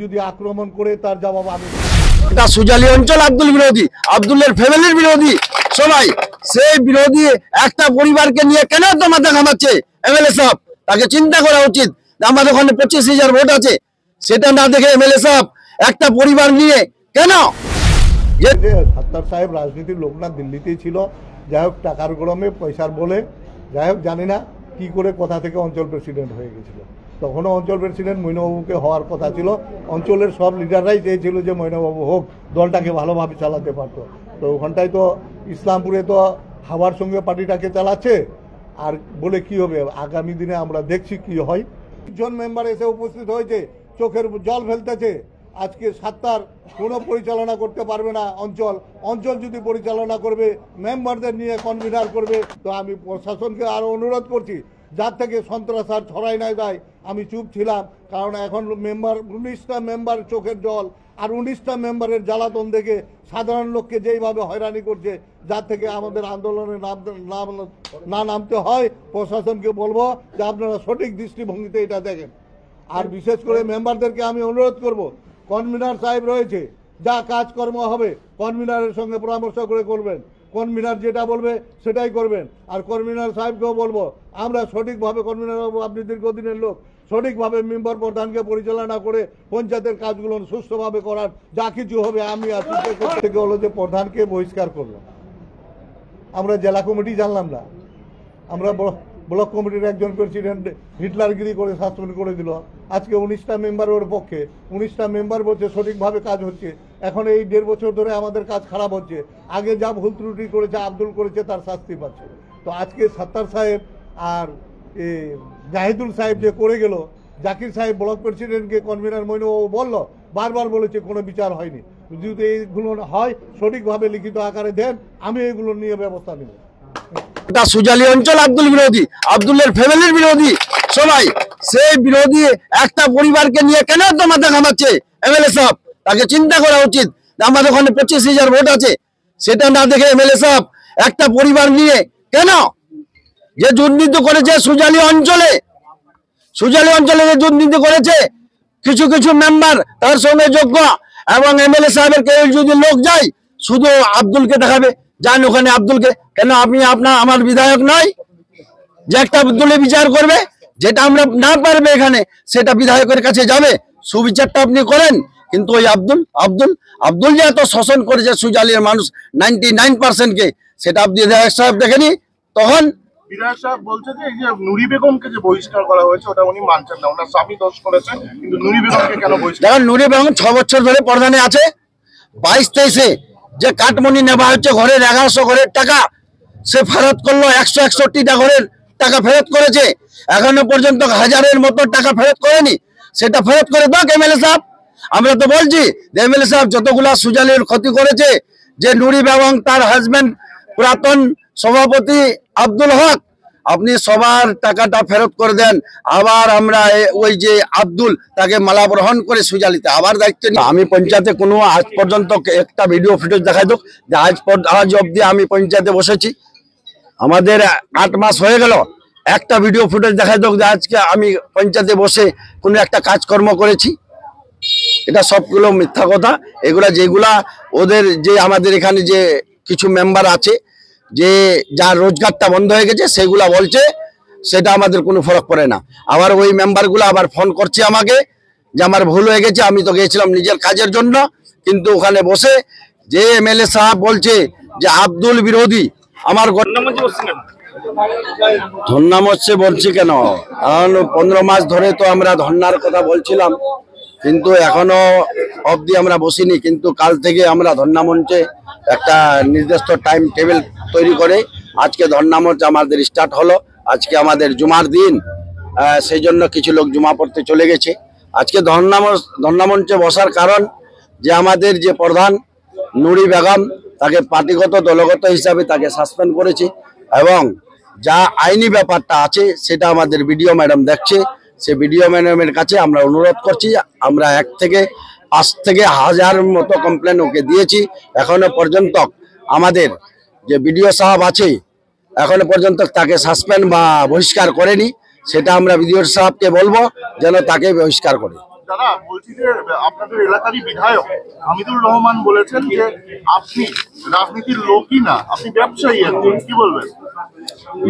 যদি আক্রমণ করে তার জবাব আমি। সুজালি অঞ্চল আব্দুল বিরোধী, আব্দুলের ফ্যামিলির বিরোধী, সবাই সেই বিরোধী একটা পরিবারকে নিয়ে কেন তো মাথা ঘামাচ্ছে এমএলএ সাহেব? তাকে চিন্তা করা উচিত। আমাদের ওখানে 25,000 ভোট আছে, সেটা না দেখে এমএলএ সাহেব একটা পরিবার নিয়ে কেন? সাত্তার সাহেব রাজনীতির লোক না, দিল্লিতেই ছিল। যাই হোক, টাকার গরমে পয়সার বলে যাই হোক জানি না কি করে কোথা থেকে অঞ্চল প্রেসিডেন্ট হয়ে গেছিল। তখনও অঞ্চল প্রেসিডেন্ট মইনবাবুকে হওয়ার কথা ছিল। অঞ্চলের সব লিডাররাই চেয়েছিল যে মইনবাবু হোক, দলটাকে ভালোভাবে চালাতে পারতো। তো ওখানটায় তো ইসলামপুরে তো হাওয়ার সঙ্গে পার্টিটাকে চালাচ্ছে। আর বলে কি হবে, আগামী দিনে আমরা দেখছি কি হয়। জন মেম্বার এসে উপস্থিত হয়েছে, চোখের জল ফেলতেছে। আজকে সাত্তার কোনো পরিচালনা করতে পারবে না অঞ্চল। অঞ্চল যদি পরিচালনা করবে, মেম্বারদের নিয়ে কনভিনার করবে। তো আমি প্রশাসনকে আরও অনুরোধ করছি, যার থেকে সন্ত্রাস আর ছড়াই নাই দেয়। আমি চুপ ছিলাম, কারণ এখন মেম্বার 19টা মেম্বার চোখের জল আর 19টা মেম্বারের জ্বালাতন দেখে সাধারণ লোককে যেইভাবে হয়রানি করছে, যার থেকে আমাদের আন্দোলনে না নামতে হয়। প্রশাসনকে বলবো যে আপনারা সঠিক দৃষ্টিভঙ্গিতে এটা দেখেন। আর বিশেষ করে মেম্বারদেরকে আমি অনুরোধ করব, কনভিনার সাহেব রয়েছে, যা কাজকর্ম হবে কনভিনারের সঙ্গে পরামর্শ করে করবেন। কনভিনার যেটা বলবে সেটাই করবেন। আর কনভিনার সাহেবকেও বলবো, আমরা সঠিকভাবে, কনভিনার বাবু আপনি দীর্ঘদিনের লোক, সঠিকভাবে মেম্বার প্রধানকে পরিচালনা করে পঞ্চায়েতের কাজগুলো সুষ্ঠুভাবে করার যা কিছু হবে আমি আছি। থেকে হলো যে প্রধানকে বহিষ্কার করলাম, আমরা জেলা কমিটি জানলাম না। আমরা ব্লক কমিটির একজন প্রেসিডেন্ট হিটলারগিরি করে সাসপেন্ড করে দিল। আজকে 19টা মেম্বার ওর পক্ষে, 19টা মেম্বার বলছে সঠিকভাবে কাজ হচ্ছে। এখন এই 1.5 বছর ধরে আমাদের কাজ খারাপ হচ্ছে। আগে যা ভুল ত্রুটি করেছে, আব্দুল করেছে, তার শাস্তি পাচ্ছে। তো আজকে সাত্তার সাহেব আর জাহিদুল সাহেব যে করে গেল, জাকির সাহেব ব্লক প্রেসিডেন্টকে কনভিনার মইনবাবু বললো, বারবার বলেছে কোনো বিচার হয়নি। যদি এইগুলো হয় সঠিকভাবে লিখিত আকারে দেন, আমি এগুলো নিয়ে ব্যবস্থা নেব। সুজালি অঞ্চল আব্দুল বিরোধী, আব্দুলের ফ্যামিলির বিরোধী, সবাই সেই বিরোধী একটা পরিবারকে নিয়ে কেন তো মাথা ঘামাচ্ছে এমএলএ সাহেব? তাকে চিন্তা করা উচিত। আমাদের ওখানে 25,000 ভোট আছে, সেটা না দেখে এমএলএ সাহেব একটা পরিবার নিয়ে কেন? যে দুর্নীতি করেছে সুজালি অঞ্চলে যে দুর্নীতি করেছে, কিছু কিছু মেম্বার তার সঙ্গে যোগ্য, এবং এমএলএ সাহেবের কেউ যদি লোক যায় শুধু আব্দুলকে দেখাবে, যান ওখানে আব্দুলকে। কেন আপনি আমার বিধায়ক নয় যে একটা আব্দুলে বিচার করবে? যেটা আমরা না পারবে এখানে, সেটা বিধায়কের কাছে যাবে, সুবিচারটা আপনি করেন। কিন্তু ওই আব্দুল যে এত শোষণ করেছে সুজালির মানুষ 99%কে, সেটা আপনি বিধায়ক সাহেব দেখেনি। তখন বিধায়ক সাহেব বলছে যে এই যে নুরি বেগমকে যে বহিষ্কার করা হয়েছে ওটা উনি মানছেন না, ওনার স্বামী দোষ করেছে, কিন্তু নুরি বেগমকে কেন বহিষ্কার? দেখেন, নুরি বেগম 6 বছর ধরে প্রধানে আছে। 22-23-এ যে কাটমনি নেওয়া হচ্ছে ঘরের 1100 ঘরের টাকা, সে ফেরত করলো। 161টা ঘরের টাকা ফেরত করেছে, এখনো পর্যন্ত 1000-এর মতো টাকা ফেরত করেনি। সেটা ফেরত করে দাও এমএলএ সাহেব। আমরা তো বলছি যে এমএলএ সাহেব যতগুলা সুজালির ক্ষতি করেছে, যে নুরি বেগম, তার হাজবেন্ড পুরাতন সভাপতি আব্দুল হক, আপনি সবার টাকাটা ফেরত করে দেন। আবার আমরা ওই যে আব্দুল, তাকে মালা গ্রহণ করে সুজালিতে আবার দায়িত্ব নিই। আমি পঞ্চায়েতে কোনো আজ পর্যন্ত একটা ভিডিও ফুটেজ দেখাই দোক যে আজ অবধি আমি পঞ্চায়েতে বসেছি, আমাদের 8 মাস হয়ে গেল, একটা ভিডিও ফুটেজ দেখাই দোক যে আজকে আমি পঞ্চায়েতে বসে কোনো একটা কাজকর্ম করেছি। এটা সবগুলো মিথ্যা কথা। যেগুলা ওদের যে আমাদের এখানে যে কিছু মেম্বার আছে, যে যার রোজগারটা বন্ধ হয়ে গেছে, সেগুলা বলছে, সেটা আমাদের কোনো ফরক পড়ে না। আবার ওই মেম্বারগুলো আবার ফোন করছে আমাকে যে আমার ভুল হয়ে গেছে, আমি তো গিয়েছিলাম নিজের কাজের জন্য। কিন্তু ওখানে বসে যে এমএলএ সাহেব বলছে যে আব্দুল বিরোধী, আমার ধর্ণা মঞ্চে বলছি কেন? কারণ 15 মাস ধরে তো আমরা ধর্ণার কথা বলছিলাম, কিন্তু এখনো অবধি আমরা বসিনি। কিন্তু কাল থেকে আমরা ধর্ণা মঞ্চে একটা নির্দিষ্ট টাইম টেবিল তৈরি করে আজকে ধর্ণা মঞ্চ আমাদের স্টার্ট হলো। আজকে আমাদের জুমার দিন, সেই জন্য কিছু লোক জুমা পড়তে চলে গেছে। আজকে ধর্ণা মঞ্চে বসার কারণ যে আমাদের যে প্রধান নুরি বেগম, তাকে পার্টিগত দলগত হিসাবে তাকে সাসপেন্ড করেছে, এবং যা আইনি ব্যাপারটা আছে সেটা আমাদের বিডিও ম্যাডাম দেখছে। সে বিডিও ম্যাডামের কাছে আমরা অনুরোধ করছি, আমরা 1 থেকে 5 থেকে 1000 মতো কমপ্লেন ওকে দিয়েছি। এখনো পর্যন্ত আমাদের যে বিডিও সাহেব আছে, এখনো পর্যন্ত তাকে সাসপেন্ড বা বহিষ্কার করেনি। সেটা আমরা বিডিও সাহেবকে বলবো যেন তাকে বহিষ্কার করে। দাদা বলছি যে আপনাদের এলাকারই বিধায়ক হামিদুর রহমান বলেছেন যে আপনি রাজনীতির লোকই না, আপনি ব্যবসায়ী একজন, কি বলবেন?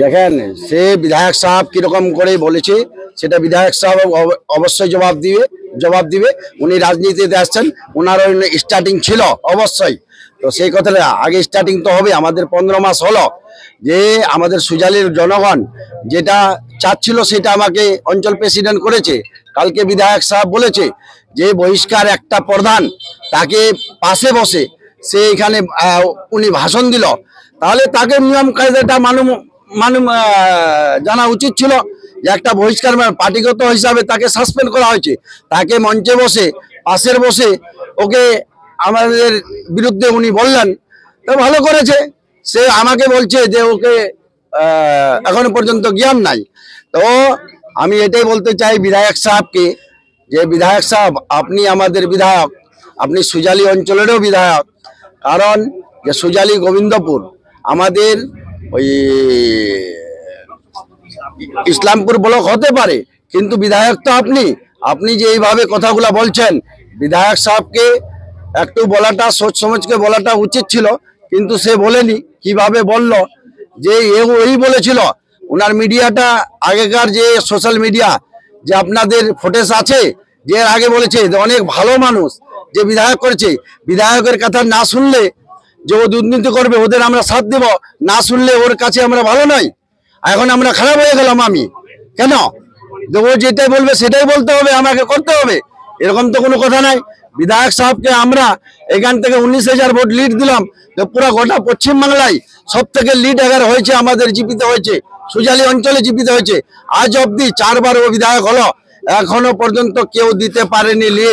দেখেন, সে বিধায়ক সাহেব কিরকম করে বলেছে সেটা বিধায়ক সাহেব অবশ্যই জবাব দিবে। উনি রাজনীতিতে আসছেন, ওনার স্টার্টিং ছিল অবশ্যই, তো সেই কথাটা আগে স্টার্টিং তো হবে। আমাদের 15 মাস হলো যে আমাদের সুজালির জনগণ যেটা চাচ্ছিল সেটা আমাকে অঞ্চল প্রেসিডেন্ট করেছে। কালকে বিধায়ক সাহেব বলেছে যে বহিষ্কার একটা প্রধান, তাকে পাশে বসে সে এখানে উনি ভাষণ দিল, তাহলে তাকে নিয়ম কায়দাটা জানা উচিত ছিল যে একটা বহিষ্কার পার্টিগত হিসাবে তাকে সাসপেন্ড করা হয়েছে। তাকে মঞ্চে বসে পাশের বসে ওকে আমাদের বিরুদ্ধে উনি বললেন, তো ভালো করেছে। সে আমাকে বলছে যে ওকে এখনো পর্যন্ত জ্ঞান নাই। তো আমি এটাই বলতে চাই বিধায়ক সাহেবকে যে বিধায়ক সাহেব, আপনি আমাদের বিধায়ক, আপনি সুজালি অঞ্চলেরও বিধায়ক। কারণ যে সুজালি গোবিন্দপুর আমাদের ওই ইসলামপুর ব্লক হতে পারে, কিন্তু বিধায়ক তো আপনি যে এইভাবে কথাগুলো বলছেন, বিধায়ক সাহেবকে একটু বলাটা সোচ সমাজকে বলাটা উচিত ছিল, কিন্তু সে বলেনি। কিভাবে বলল যে ওই বলেছিল, ওনার মিডিয়াটা আগেকার যে সোশ্যাল মিডিয়া যে আপনাদের ফুটেজ আছে, যে এর আগে বলেছে যে অনেক ভালো মানুষ যে বিধায়ক করেছে, বিধায়কের কথা না শুনলে যে ও দুর্নীতি করবে ওদের আমরা সাথ দেব, না শুনলে ওর কাছে আমরা ভালো নই। এখন আমরা খারাপ হয়ে গেলাম আমি কেন? ও যেটাই বলবে সেটাই বলতে হবে, আমাকে করতে হবে, এরকম তো কোনো কথা নাই। বিধায়ক সাহেবকে আমরা এখান থেকে 19,000 ভোট লিড দিলাম, তো পুরো গোটা পশ্চিমবাংলায় সব থেকে লিড এগার হয়েছে, আমাদের জীবিত হয়েছে, সুজালি অঞ্চলে জীবিত হয়েছে। আজ অব্দি 4 বার ও বিধায়ক হলো, এখনো পর্যন্ত কেউ দিতে পারেনি লিড।